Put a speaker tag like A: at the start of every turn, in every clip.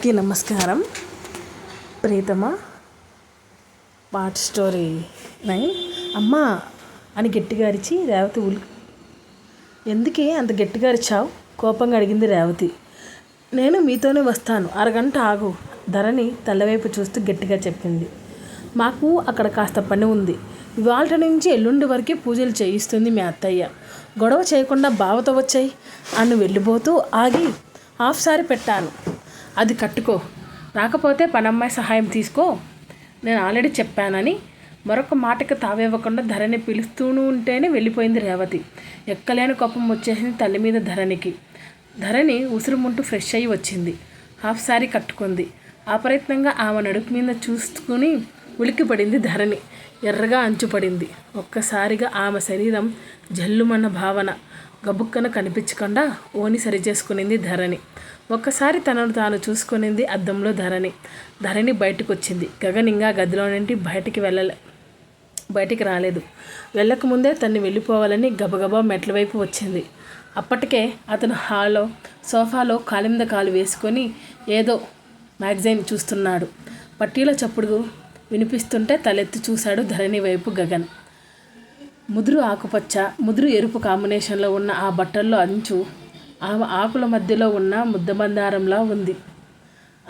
A: అందరికీ నమస్కారం. ప్రీతమ పార్ట్ స్టోరీ 9. అమ్మా అని గట్టిగా అరిచి రేవతి ఎందుకే అంత గట్టిగా అరిచావు? కోపంగా అడిగింది రేవతి. నేను మీతోనే వస్తాను, అరగంట ఆగు, ధరణి తలవైపు చూస్తూ గట్టిగా చెప్పింది. మాకు అక్కడ కాస్త పని ఉంది. ఇవాళ నుంచి ఎల్లుండి వరకే పూజలు చేయిస్తుంది మీ అత్తయ్య. గొడవ చేయకుండా బావతో వచ్చాయి అని వెళ్ళిపోతూ ఆగి హాఫ్ సారీ పెట్టాను, అది కట్టుకో, రాకపోతే పనమ్మాయి సహాయం తీసుకో, నేను ఆల్రెడీ చెప్పానని మరొక మాటకి తావివ్వకుండా ధరణి పిలుస్తూనే ఉంటేనే వెళ్ళిపోయింది రేవతి. ఎక్కలేని కోపం వచ్చేసింది తల్లి మీద ధరణికి. ధరణి ఉసురుముంటూ ఫ్రెష్ అయ్యి వచ్చింది. హాఫ్ సారీ కట్టుకుంది. అప్రయత్నంగా ఆమె నడుపు మీద చూసుకుని ఉలిక్కిపడింది ధరణి. ఎర్రగా అంచుపడింది. ఒక్కసారిగా ఆమె శరీరం జల్లుమన్న భావన గబుక్కన కనిపించకుండా ఓని సరిచేసుకునింది ధరణి. ఒక్కసారి తనను తాను చూసుకునింది అద్దంలో ధరణి బయటకు వచ్చింది. గగన్ ఇంకా గదిలో నుండి బయటికి రాలేదు. వెళ్ళకముందే తన్ని వెళ్ళిపోవాలని గబగబా మెట్ల వైపు వచ్చింది. అప్పటికే అతను హాల్లో సోఫాలో కాలి మీద కాలు వేసుకొని ఏదో మ్యాగజైన్ చూస్తున్నాడు. పట్టీల చప్పుడు వినిపిస్తుంటే తలెత్తి చూశాడు ధరణి వైపు గగన్. ముదురు ఆకుపచ్చ, ముదురు ఎరుపు కాంబినేషన్లో ఉన్న ఆ బట్టల్లో అంచు ఆమె ఆకుల మధ్యలో ఉన్న ముద్దబందారంలా ఉంది.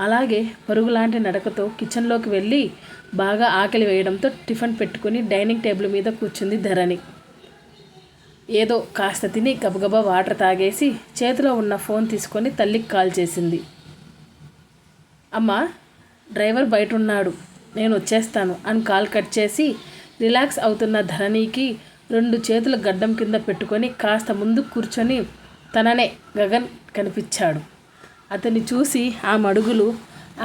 A: అలాగే పరుగులాంటి నడకతో కిచెన్లోకి వెళ్ళి బాగా ఆకలి వేయడంతో టిఫిన్ పెట్టుకుని డైనింగ్ టేబుల్ మీద కూర్చుంది ధరణి. ఏదో కాస్త తిని గబగబా వాటర్ తాగేసి చేతిలో ఉన్న ఫోన్ తీసుకొని తల్లికి కాల్ చేసింది. అమ్మా, డ్రైవర్ బయట ఉన్నాడు, నేను వచ్చేస్తాను అని కాల్ కట్ చేసి రిలాక్స్ అవుతున్న ధరణికి 2 చేతుల గడ్డం కింద పెట్టుకొని కాస్త ముందు కూర్చొని తననే గగన్ కనిపించాడు. అతన్ని చూసి ఆమె అడుగులు,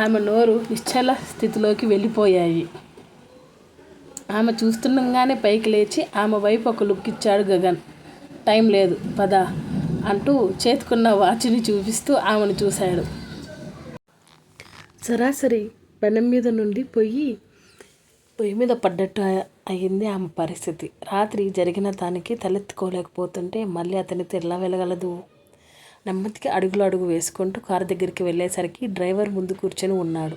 A: ఆమె నోరు నిశ్చల స్థితిలోకి వెళ్ళిపోయాయి. ఆమె చూస్తుండగానే పైకి లేచి ఆమె వైపు ఒక లుక్ ఇచ్చాడు గగన్. టైం లేదు, పద అంటూ చేతుకున్న వాచ్ని చూపిస్తూ ఆమెను చూశాడు. సరాసరి పెనం మీద నుండి పొయ్యి మీద పడ్డట్టు అయింది ఆమె పరిస్థితి. రాత్రి జరిగిన దానికి తలెత్తుకోలేకపోతుంటే మళ్ళీ అతనితో ఎలా వెళ్ళగలదు? నెమ్మదిగా అడుగు వేసుకుంటూ కారు దగ్గరికి వెళ్ళేసరికి డ్రైవర్ ముందు కూర్చొని ఉన్నాడు.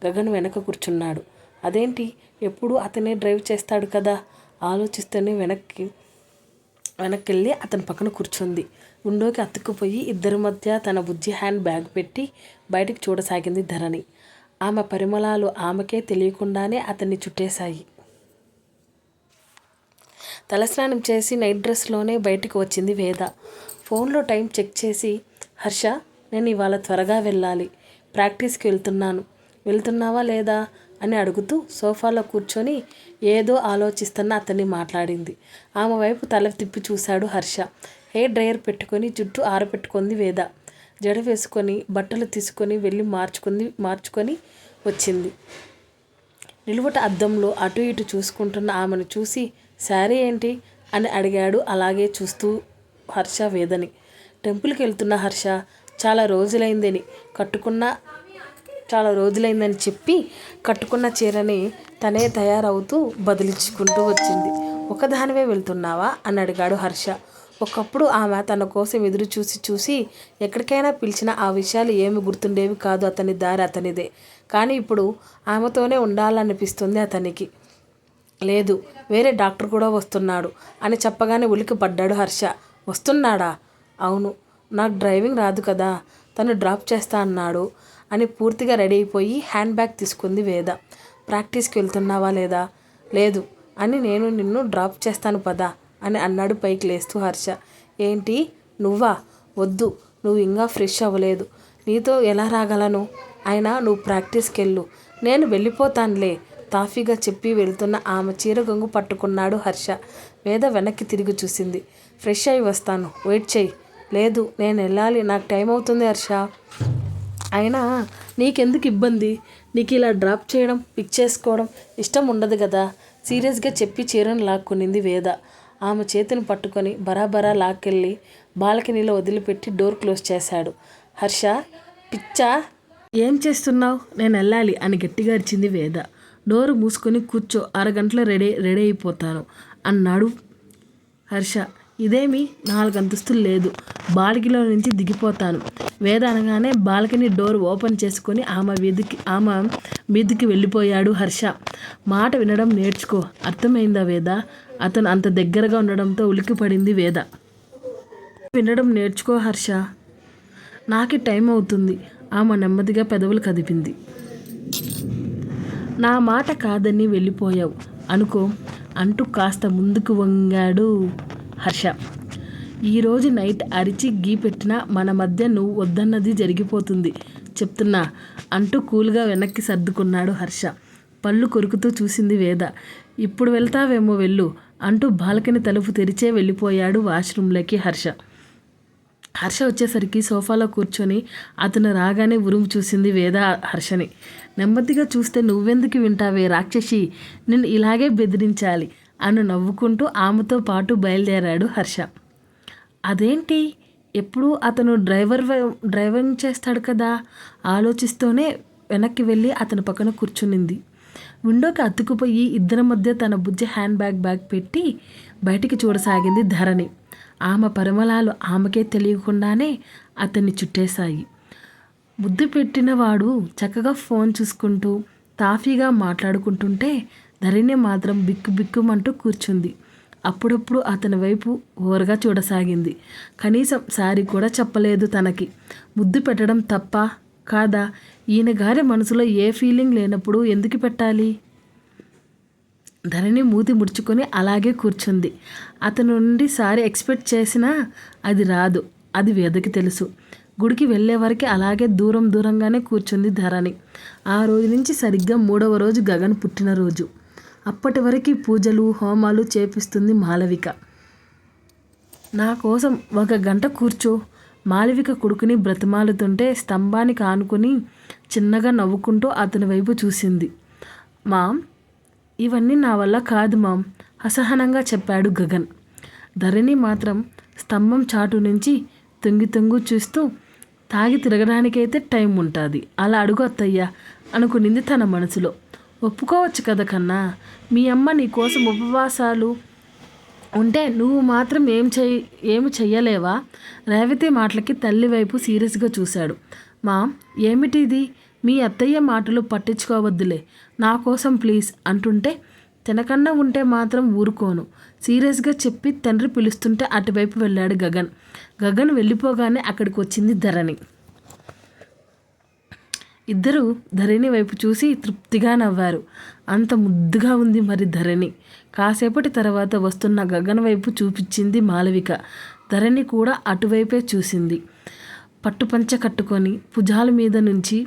A: గగన్ వెనక కూర్చున్నాడు. అదేంటి, ఎప్పుడు అతనే డ్రైవ్ చేస్తాడు కదా? ఆలోచిస్తూనే వెనక్కి అతని పక్కన కూర్చుంది. విండోకి అతుక్కుపోయి ఇద్దరి మధ్య తన బుజ్జి హ్యాండ్ బ్యాగ్ పెట్టి బయటికి చూడసాగింది ధరణి. ఆమె పరిమళాలు ఆమెకే తెలియకుండానే అతన్ని చుట్టేశాయి. తలస్నానం చేసి నైట్ డ్రెస్లోనే బయటికి వచ్చింది వేద. ఫోన్లో టైం చెక్ చేసి, హర్ష, నేను ఇవాళ త్వరగా వెళ్ళాలి, ప్రాక్టీస్కి వెళ్తున్నావా లేదా అని అడుగుతూ సోఫాలో కూర్చొని ఏదో ఆలోచిస్తున్న అతన్ని మాట్లాడింది. ఆమె వైపు తల తిప్పి చూశాడు హర్ష. హెయిర్ డ్రైయర్ పెట్టుకొని జుట్టు ఆరబెట్టుకుంది వేద. జడ వేసుకొని బట్టలు తీసుకొని వెళ్ళి మార్చుకొని వచ్చింది. నిలువట అద్దంలో అటు ఇటు చూసుకుంటున్న ఆమెను చూసి, శారీ ఏంటి అని అడిగాడు అలాగే చూస్తూ హర్ష వేదని. టెంపుల్కి వెళ్తున్న హర్ష, చాలా రోజులైందని చెప్పి కట్టుకున్న చీరని తనే తయారవుతూ బదిలించుకుంటూ వచ్చింది. ఒకదానివే వెళ్తున్నావా అని అడిగాడు హర్ష. ఒకప్పుడు ఆమె తన కోసం ఎదురు చూసి ఎక్కడికైనా పిలిచిన ఆ విషయాలు ఏమి గుర్తుండేవి కాదు. అతని దారి అతనిదే. కానీ ఇప్పుడు ఆమెతోనే ఉండాలనిపిస్తుంది అతనికి. లేదు, వేరే డాక్టర్ కూడా వస్తున్నాడు అని చెప్పగానే ఉలికి పడ్డాడు హర్ష. వస్తున్నాడా? అవును, నాకు డ్రైవింగ్ రాదు కదా, తను డ్రాప్ చేస్తా అన్నాడు అని పూర్తిగా రెడీ అయిపోయి హ్యాండ్ బ్యాగ్ తీసుకుంది వేద. ప్రాక్టీస్కి వెళ్తున్నావా లేదా? లేదు అని నేను నిన్ను డ్రాప్ చేస్తాను పదా అని అన్నాడు పైకి లేస్తూ హర్ష. ఏంటి, నువ్వా? వద్దు, నువ్వు ఇంకా ఫ్రెష్ అవ్వలేదు, నీతో ఎలా రాగలను? అయినా నువ్వు ప్రాక్టీస్కి వెళ్ళు, నేను వెళ్ళిపోతానులే తాఫీగా చెప్పి వెళ్తున్న ఆమె చీర గొంగు పట్టుకున్నాడు హర్ష. వేద వెనక్కి తిరిగి చూసింది. ఫ్రెష్ అయి వస్తాను, వెయిట్ చెయ్యి. లేదు, నేను వెళ్ళాలి, నాకు టైం అవుతుంది హర్ష. అయినా నీకెందుకు ఇబ్బంది? నీకు ఇలా డ్రాప్ చేయడం, పిక్ చేసుకోవడం ఇష్టం ఉండదు కదా? సీరియస్గా చెప్పి చీరను లాక్కునింది వేద. ఆమె చేతిని పట్టుకొని బరాబరా లాక్కెళ్ళి బాల్కనీలో వదిలిపెట్టి డోర్ క్లోజ్ చేశాడు. హర్ష, పిచ్చా, ఏం చేస్తున్నావు? నేను వెళ్ళాలి అని గట్టిగా అరిచింది వేద. డోరు మూసుకొని కూర్చో, అరగంటలో రెడీ అయిపోతాను అన్నాడు హర్ష. ఇదేమి 4 అంతస్తులు లేదు, బాల్కనీలో నుంచి దిగిపోతాను. వేద అనగానే బాల్కనీ డోర్ ఓపెన్ చేసుకొని ఆమె మీదికి వెళ్ళిపోయాడు హర్ష. మాట వినడం నేర్చుకో, అర్థమైందా వేద? అతను అంత దగ్గరగా ఉండడంతో ఉలిక్కిపడింది వేద. వినడం నేర్చుకో హర్ష, నాకి టైం అవుతుంది. ఆమె నెమ్మదిగా పెదవులు కదిపింది. నా మాట కాదని వెళ్ళిపోయావు అనుకో అంటూ కాస్త ముందుకు వంగాడు హర్ష. ఈరోజు నైట్ అరిచి గీ పెట్టినా మన మధ్య నువ్వు వద్దన్నది జరిగిపోతుంది చెప్తున్నా అంటూ కూల్గా వెనక్కి సర్దుకున్నాడు హర్ష. పళ్ళు కొరుకుతూ చూసింది వేద. ఇప్పుడు వెళ్తావేమో వెళ్ళు అంటూ బాల్కనీ తలుపు తెరిచే వెళ్ళిపోయాడు వాష్రూమ్లోకి హర్ష. హర్ష వచ్చేసరికి సోఫాలో కూర్చొని అతను రాగానే ఉరుము చూసింది వేద హర్షని. నెమ్మదిగా చూస్తే నువ్వెందుకు వింటావే రాక్షసి, నేను ఇలాగే బెదిరించాలి అని నవ్వుకుంటూ ఆమెతో పాటు బయలుదేరాడు హర్ష. అదేంటి, ఎప్పుడు అతను డ్రైవింగ్ చేస్తాడు కదా ఆలోచిస్తూనే వెనక్కి వెళ్ళి అతని పక్కన కూర్చునింది. విండోకి అతుక్కుపోయి ఇద్దరి మధ్య తన బుజ్జి హ్యాండ్ బ్యాగ్ పెట్టి బయటికి చూడసాగింది ధరణి. ఆమె పరిమళాలు ఆమెకే తెలియకుండానే అతన్ని చుట్టేశాయి. ముద్దు పెట్టినవాడు చక్కగా ఫోన్ చూసుకుంటూ తాఫీగా మాట్లాడుకుంటుంటే ధరణి మాత్రం బిక్కుమంటూ కూర్చుంది. అప్పుడప్పుడు అతని వైపు ఓరగా చూడసాగింది. కనీసం సారీ కూడా చెప్పలేదు తనకి. ముద్దు పెట్టడం తప్ప కాదా? ఈయన గారి మనసులో ఏ ఫీలింగ్ లేనప్పుడు ఎందుకు పెట్టాలి? ధరణి మూతి ముడుచుకొని అలాగే కూర్చుంది. అతని నుండి సారీ ఎక్స్పెక్ట్ చేసినా అది రాదు, అది వేదకి తెలుసు. గుడికి వెళ్ళే వరకు అలాగే దూరంగానే కూర్చుంది ధరణి. ఆ రోజు నుంచి సరిగ్గా 3వ రోజు గగన్ పుట్టినరోజు. అప్పటి వరకు పూజలు హోమాలు చేపిస్తుంది మాలవిక. నా కోసం 1 గంట కూర్చో, మాలవిక కొడుకుని బ్రతిమాలుతుంటే స్తంభానికి ఆనుకుని చిన్నగా నవ్వుకుంటూ అతని వైపు చూసింది. మామ్, ఇవన్నీ నా వల్ల కాదు మామ్, అసహనంగా చెప్పాడు గగన్. ధరణి మాత్రం స్తంభం చాటు నుంచి తొంగి చూస్తూ, తాగి తిరగడానికైతే టైం ఉంటుంది, అలా అడుగు అత్తయ్య అనుకునింది తన మనసులో. ఒప్పుకోవచ్చు కదా కన్నా, మీ అమ్మ నీ కోసం ఉపవాసాలు ఉంటే నువ్వు మాత్రం ఏమి చెయ్యలేవా? రేవతి మాటలకి తల్లి వైపు సీరియస్గా చూశాడు. మామ్, ఏమిటిది? మీ అత్తయ్య మాటలు పట్టించుకోవద్దులే, నా కోసం ప్లీజ్ అంటుంటే తినకన్నా ఉంటే మాత్రం ఊరుకోను సీరియస్గా చెప్పి తండ్రి పిలుస్తుంటే అటువైపు వెళ్ళాడు గగన్. గగన్ వెళ్ళిపోగానే అక్కడికి వచ్చింది ధరణి. ఇద్దరూ ధరణి వైపు చూసి తృప్తిగా నవ్వారు. అంత ముద్దుగా ఉంది మరి ధరణి. కాసేపటి తర్వాత వస్తున్న గగన్ వైపు చూపించింది మాలవిక. ధరణి కూడా అటువైపే చూసింది. పట్టుపంచ కట్టుకొని భుజాల మీద నుంచి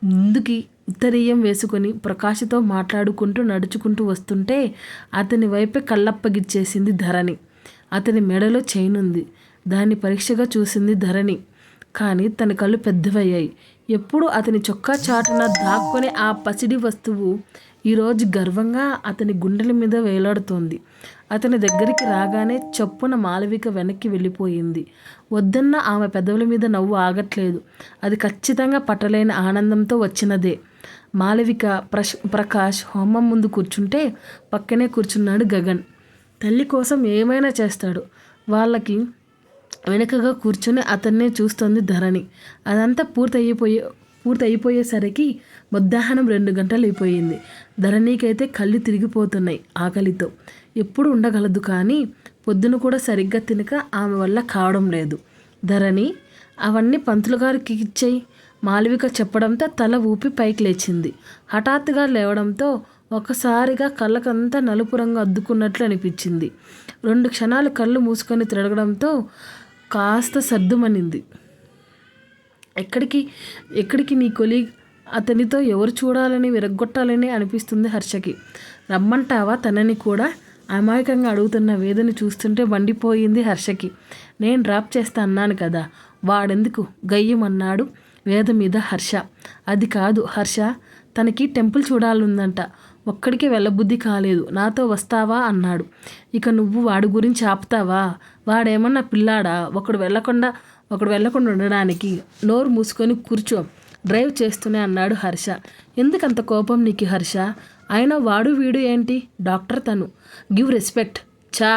A: ముందుకి ఉత్తరీయం వేసుకొని ప్రకాష్తో మాట్లాడుకుంటూ నడుచుకుంటూ వస్తుంటే అతని వైపే కళ్ళప్పగిచ్చేసింది ధరణి. అతని మెడలో చైన్ ఉంది. దాన్ని పరీక్షగా చూసింది ధరణి. కానీ తన కళ్ళు పెద్దవయ్యాయి. ఎప్పుడు అతని చొక్కా చాటున దాక్కొని ఆ పసిడి వస్తువు ఈరోజు గర్వంగా అతని గుండెల మీద వేలాడుతోంది. అతని దగ్గరికి రాగానే చప్పున మాలవిక వెనక్కి వెళ్ళిపోయింది. వద్దన్న ఆమె పెదవుల మీద నవ్వు ఆగట్లేదు. అది ఖచ్చితంగా పట్టలేని ఆనందంతో వచ్చినదే. మాలవిక ప్రకాష్ హోమం ముందు కూర్చుంటే పక్కనే కూర్చున్నాడు గగన్. తల్లి కోసం ఏమైనా చేస్తాడు. వాళ్ళకి వెనుకగా కూర్చొని అతన్నే చూస్తోంది ధరణి. అదంతా పూర్తయిపోయేసరికి మధ్యాహ్నం 2 గంటలు అయిపోయింది. ధరణికైతే కళ్ళు తిరిగిపోతున్నాయి ఆకలితో. ఎప్పుడు ఉండగలదు కానీ పొద్దున కూడా సరిగ్గా తినక ఆమె వల్ల కావడం లేదు. ధరణి, అవన్నీ పంతులు గారికి ఇచ్చేయి మాలవిక చెప్పడంతో తల ఊపి పైకి లేచింది. హఠాత్తుగా లేవడంతో ఒకసారిగా కళ్ళకంతా నలుపు రంగు అద్దుకున్నట్లు అనిపించింది. 2 క్షణాలు కళ్ళు మూసుకొని తిరగడంతో కాస్త సర్దుమనింది. ఎక్కడికి నీ కొలీగ్? అతనితో ఎవరు చూడాలని విరగ్గొట్టాలని అనిపిస్తుంది హర్షకి. రమ్మంటావా తనని కూడా? అమాయకంగా అడుగుతున్న వేదని చూస్తుంటే మండిపోయింది హర్షకి. నేను డ్రాప్ చేస్తా అన్నాను కదా, వాడెందుకు గయ్యమన్నాడు వేద మీద హర్ష. అది కాదు హర్ష, తనకి టెంపుల్ చూడాలందంట, ఒక్కడికి వెళ్ళబుద్ధి కాలేదు, నాతో వస్తావా అన్నాడు. ఇక నువ్వు వాడి గురించి ఆపుతావా? వాడేమన్నా పిల్లాడా ఒకడు వెళ్ళకుండా ఉండడానికి? నోరు మూసుకొని కూర్చో, డ్రైవ్ చేస్తూనే అన్నాడు హర్ష. ఎందుకంత కోపం నీకు హర్ష? అయినా వాడు వీడు ఏంటి? డాక్టర్ తను, గివ్ రెస్పెక్ట్. చా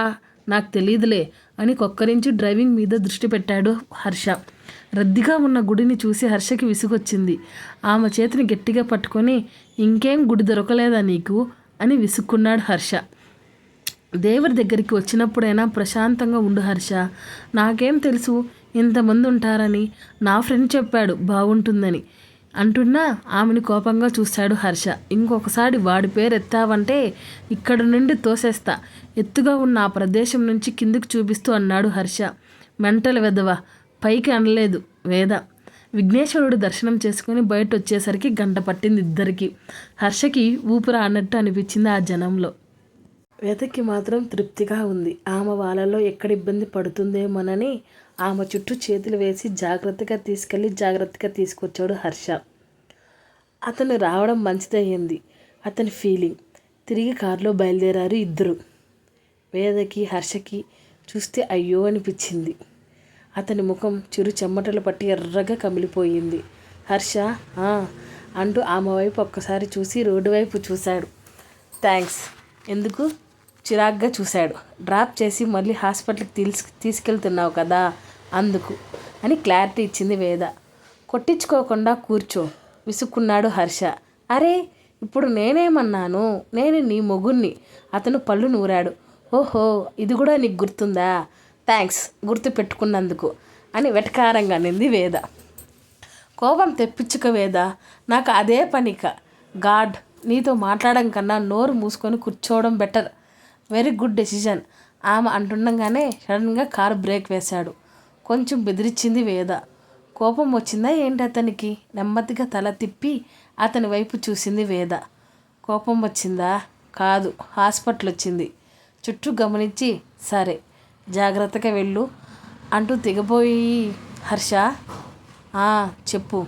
A: నాకు తెలీదులే అని కొక్కరించి డ్రైవింగ్ మీద దృష్టి పెట్టాడు హర్ష. రద్దీగా ఉన్న గుడిని చూసి హర్షకి విసుగొచ్చింది. ఆమె చేతిని గట్టిగా పట్టుకొని, ఇంకేం గుడి దొరకలేదా నీకు అని విసుక్కున్నాడు హర్ష. దేవుడి దగ్గరికి వచ్చినప్పుడైనా ప్రశాంతంగా ఉండు హర్ష. నాకేం తెలుసు ఇంతమంది ఉంటారని, నా ఫ్రెండ్ చెప్పాడు బాగుంటుందని అంటున్నా ఆమెని కోపంగా చూశాడు హర్ష. ఇంకొకసారి వాడి పేరు ఎత్తావంటే ఇక్కడి నుండి తోసేస్తా, ఎత్తుగా ఉన్న ఆ ప్రదేశం నుంచి కిందికి చూపిస్తూ అన్నాడు హర్ష. మెంటల్ వెధవ, పైకి అనలేదు వేద. విఘ్నేశ్వరుడు దర్శనం చేసుకుని బయట వచ్చేసరికి గంట పట్టింది ఇద్దరికి. హర్షకి ఊపిరి అన్నట్టు అనిపించింది ఆ జనంలో. వేదకి మాత్రం తృప్తిగా ఉంది. ఆమె వాళ్ళలో ఎక్కడ ఇబ్బంది పడుతుందేమోనని ఆమె చుట్టూ చేతులు వేసి జాగ్రత్తగా తీసుకొచ్చాడు హర్ష. అతను రావడం మంచిదయ్యింది అతని ఫీలింగ్. తిరిగి కారులో బయలుదేరారు ఇద్దరు. వేదకి హర్షకి చూస్తే అయ్యో అనిపించింది. అతని ముఖం చిరు చెమ్మటలు పట్టి ఎర్రగా కమిలిపోయింది. హర్ష అంటూ ఆమె వైపు ఒక్కసారి చూసి రోడ్డు వైపు చూశాడు. థ్యాంక్స్. ఎందుకు? చిరాగ్గా చూశాడు. డ్రాప్ చేసి మళ్ళీ హాస్పిటల్కి తీసుకెళ్తున్నావు కదా అందుకు అని క్లారిటీ ఇచ్చింది వేద. కొట్టించుకోకుండా కూర్చో విసుక్కున్నాడు హర్ష. అరే ఇప్పుడు నేనేమన్నాను? నేను నీ మొగుణ్ణి. అతను పళ్ళు నూరాడు. ఓహో ఇది కూడా నీకు గుర్తుందా? థ్యాంక్స్ గుర్తు పెట్టుకున్నందుకు అని వెటకారంగా నింది వేద. కోపం తెప్పించుక వేద, నాకు అదే పనిక. గాడ్, నీతో మాట్లాడడం కన్నా నోరు మూసుకొని కూర్చోవడం బెటర్. వెరీ గుడ్ డెసిజన్ ఆమె అంటుండగానే సడన్గా కారు బ్రేక్ వేశాడు. కొంచెం బెదిరించింది వేద. కోపం వచ్చిందా ఏంటి అతనికి? నెమ్మదిగా తల తిప్పి అతని వైపు చూసింది వేద. కోపం వచ్చిందా? కాదు, హాస్పిటల్ వచ్చింది. చుట్టూ గమనించి సరే జాగ్రత్తగా వెళ్ళు అంటూ దిగబోయి హర్ష చెప్పు.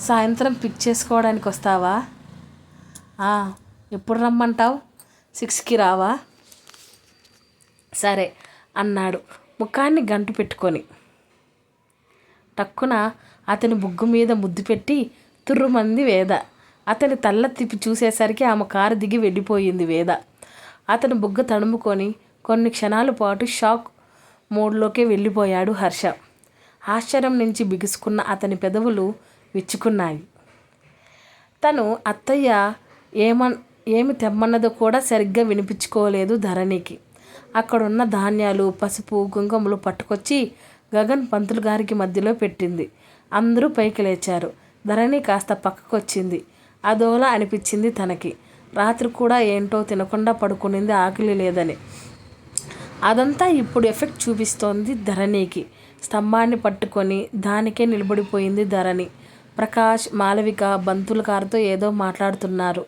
A: సాయంత్రం పిక్ చేసుకోవడానికి వస్తావా? ఎప్పుడు రమ్మంటావు? 6కి రావా? సరే అన్నాడు ముఖాన్ని గంటు పెట్టుకొని. టక్కున అతని బుగ్గు మీద ముద్దు పెట్టి తుర్రుమంది వేద. అతని తల్ల తిప్పి చూసేసరికి ఆమె కారు దిగి వెళ్ళిపోయింది వేద. అతని బుగ్గ తడుముకొని కొన్ని క్షణాల పాటు షాక్ మోడ్లోకి వెళ్ళిపోయాడు హర్ష. ఆశ్చర్యం నుంచి బిగుసుకున్న అతని పెదవులు విచ్చుకున్నాయి. తను అత్తయ్య ఏమి తెమ్మన్నదో కూడా సరిగ్గా వినిపించుకోలేదు ధరణికి. అక్కడున్న ధాన్యాలు, పసుపు, కుంకుమలు పట్టుకొచ్చి గగన్ పంతులు గారికి మధ్యలో పెట్టింది. అందరూ పైకి లేచారు. ధరణి కాస్త పక్కకొచ్చింది. అదోలా అనిపించింది తనకి. రాత్రి కూడా ఏంటో తినకుండా పడుకునింది, ఆకలి లేదని. అదంతా ఇప్పుడు ఎఫెక్ట్ చూపిస్తోంది ధరణికి. స్తంభాన్ని పట్టుకొని దానికే నిలబడిపోయింది ధరణి. ప్రకాష్, మాలవిక బంతుల కారుతో ఏదో మాట్లాడుతున్నారు.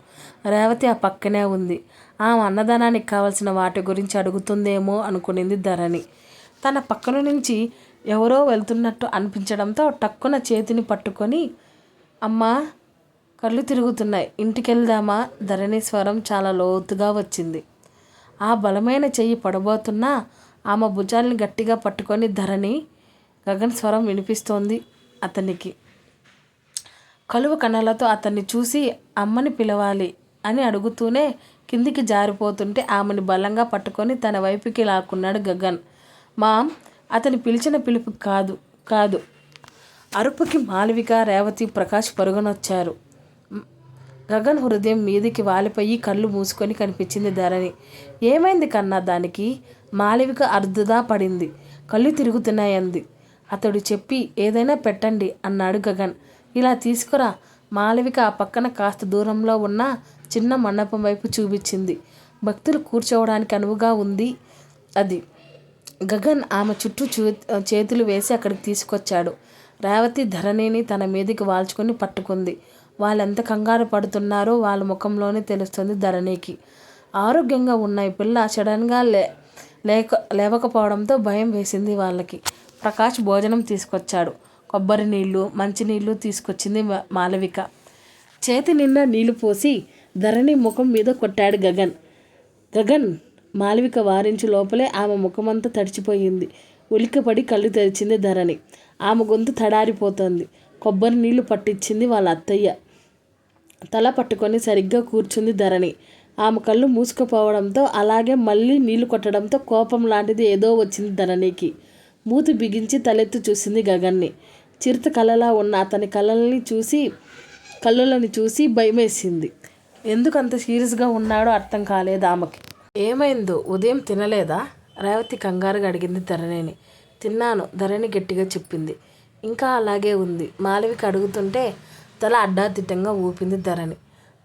A: రేవతి ఆ పక్కనే ఉంది. ఆమె అన్నదానానికి కావలసిన వాటి గురించి అడుగుతుందేమో అనుకునింది ధరణి. తన పక్కన నుంచి ఎవరో వెళ్తున్నట్టు అనిపించడంతో టక్కున చేతిని పట్టుకొని, అమ్మా కళ్ళు తిరుగుతున్నాయి, ఇంటికెళ్దామా? ధరణి స్వరం చాలా లోతుగా వచ్చింది. ఆ బలమైన చెయ్యి పడబోతున్నా ఆమె భుజాల్ని గట్టిగా పట్టుకొని ధరణి. గగన్ స్వరం వినిపిస్తోంది అతనికి. కలువ కణాలతో అతన్ని చూసి అమ్మని పిలవాలి అని అడుగుతూనే కిందికి జారిపోతుంటే ఆమెని బలంగా పట్టుకొని తన వైపుకి లాక్కున్నాడు గగన్. మామ్, అతని పిలిచిన పిలుపు కాదు అరుపుకి మాలవిక, రేవతి, ప్రకాష్ పరుగునొచ్చారు. గగన్ హృదయం మీదికి వాలిపోయి కళ్ళు మూసుకొని కనిపించింది ధరణి. ఏమైంది కన్నా దానికి? మాలవిక అర్ధదా పడింది. కళ్ళు తిరుగుతున్నాయంది. అతడు చెప్పి ఏదైనా పెట్టండి అన్నాడు గగన్. ఇలా తీసుకురా. మాలవిక ఆ పక్కన కాస్త దూరంలో ఉన్న చిన్న మండపం వైపు చూపించింది. భక్తులు కూర్చోవడానికి అనువుగా ఉంది అది. గగన్ ఆమె చుట్టూ చేతులు వేసి అక్కడికి తీసుకొచ్చాడు. రేవతి ధరణిని తన మీదికి వాల్చుకొని పట్టుకుంది. వాళ్ళెంత కంగారు పడుతున్నారో వాళ్ళ ముఖంలోనే తెలుస్తుంది ధరణికి. ఆరోగ్యంగా ఉన్న ఈ పిల్ల సడన్గా లేవకపోవడంతో భయం వేసింది వాళ్ళకి. ప్రకాష్ భోజనం తీసుకొచ్చాడు. కొబ్బరి నీళ్ళు, మంచినీళ్ళు తీసుకొచ్చింది మాలవిక. చేతి నిండా నీళ్లు పోసి ధరణి ముఖం మీద కొట్టాడు గగన్. మాలవిక వారించి లోపలే ఆమె ముఖమంతా తడిచిపోయింది. ఉలిక్కిపడి కళ్ళు తెరిచింది ధరణి. ఆమె గొంతు తడారిపోతోంది. కొబ్బరి నీళ్లు పట్టించింది వాళ్ళ అత్తయ్య. తల పట్టుకొని సరిగ్గా కూర్చుంది ధరణి. ఆమె కళ్ళు మూసుకుపోవడంతో అలాగే మళ్ళీ నీళ్లు కొట్టడంతో కోపం లాంటిది ఏదో వచ్చింది ధరణికి. మూతి బిగించి తలెత్తి చూసింది గగన్ని. చిరుత కళ్ళలా ఉన్న అతని కళ్ళని చూసి భయమేసింది. ఎందుకు అంత సీరియస్గా ఉన్నాడో అర్థం కాలేదు ఆమెకి. ఏమైందో ఉదయం తినలేదా? రేవతి కంగారుగా అడిగింది ధరణిని. తిన్నాను, ధరణి గట్టిగా చెప్పింది. ఇంకా అలాగే ఉంది. మాలవిక అడుగుతుంటే తల అడ్డాదిడ్డంగా ఊపింది ధరణి.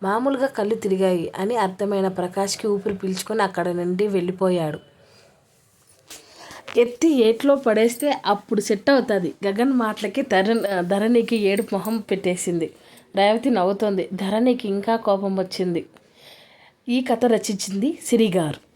A: మామూలుగా కళ్ళు తిరిగాయి అని అర్థమైన ప్రకాష్కి ఊపిరి పీల్చుకొని అక్కడ నుండి వెళ్ళిపోయాడు. ఎత్తి ఏట్లో పడేస్తే అప్పుడు సెట్ అవుతుంది. గగన్ మాటలకి ధరణికి ఏడుపు మొహం పెట్టేసింది. రేవతి నవ్వుతోంది. ధరణికి ఇంకా కోపం వచ్చింది. ఈ కథ రచించింది సిరి గారు.